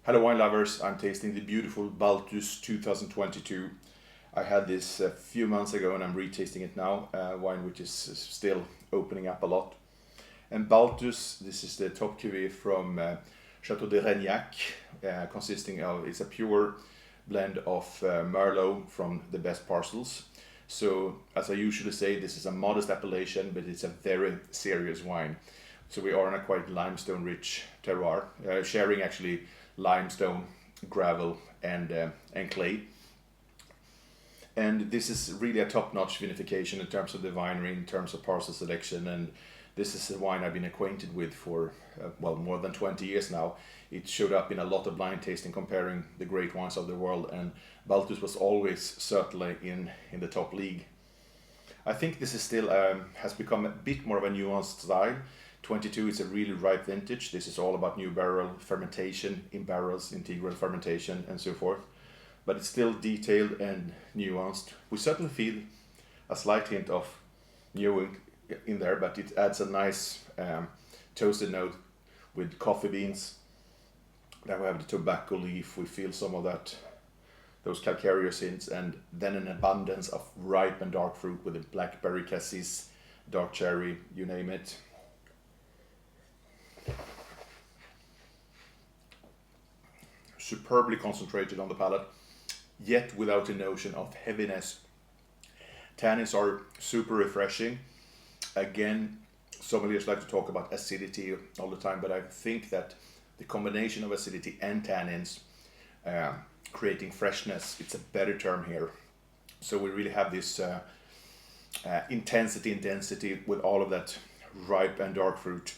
Hello wine lovers, I'm tasting the beautiful Balthus 2022. I had this a few months ago and I'm retasting it now, wine which is still opening up a lot. And Balthus, this is the top cuvée from Chateau de Regnac, consisting of, it's a pure blend of Merlot from the best parcels. So as I usually say, this is a modest appellation, but it's a very serious wine. So we are in a quite limestone rich terroir, sharing actually limestone, gravel and clay. And this is really a top-notch vinification in terms of the winery, in terms of parcel selection, and this is a wine I've been acquainted with for more than 20 years now. It showed up in a lot of blind tasting comparing the great wines of the world, and Balthus was always certainly in the top league. I think this is still has become a bit more of a nuanced style. 22 is a really ripe vintage. This is all about new barrel fermentation in barrels, integral fermentation and so forth. But it's still detailed and nuanced. We certainly feel a slight hint of new in there, but it adds a nice toasted note with coffee beans. Then we have the tobacco leaf. We feel some of that, those calcareous hints, and then an abundance of ripe and dark fruit with the blackberry, cassis, dark cherry, you name it. Superbly concentrated on the palate, yet without a notion of heaviness. Tannins are super refreshing. Again, sommeliers like to talk about acidity all the time, but I think that the combination of acidity and tannins creating freshness, it's a better term here. So we really have this intensity and density with all of that ripe and dark fruit.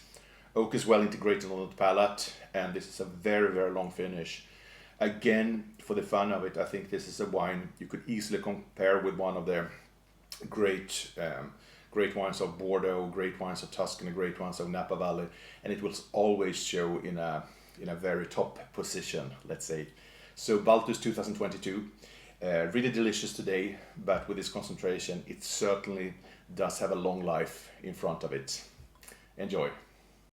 Oak is well integrated on the palate, and this is a very, very long finish. Again, for the fun of it, I think this is a wine you could easily compare with one of the great wines of Bordeaux, great wines of Tuscany, great wines of Napa Valley, and it will always show in a very top position, let's say. So Balthus 2022, really delicious today, but with this concentration, it certainly does have a long life in front of it. Enjoy.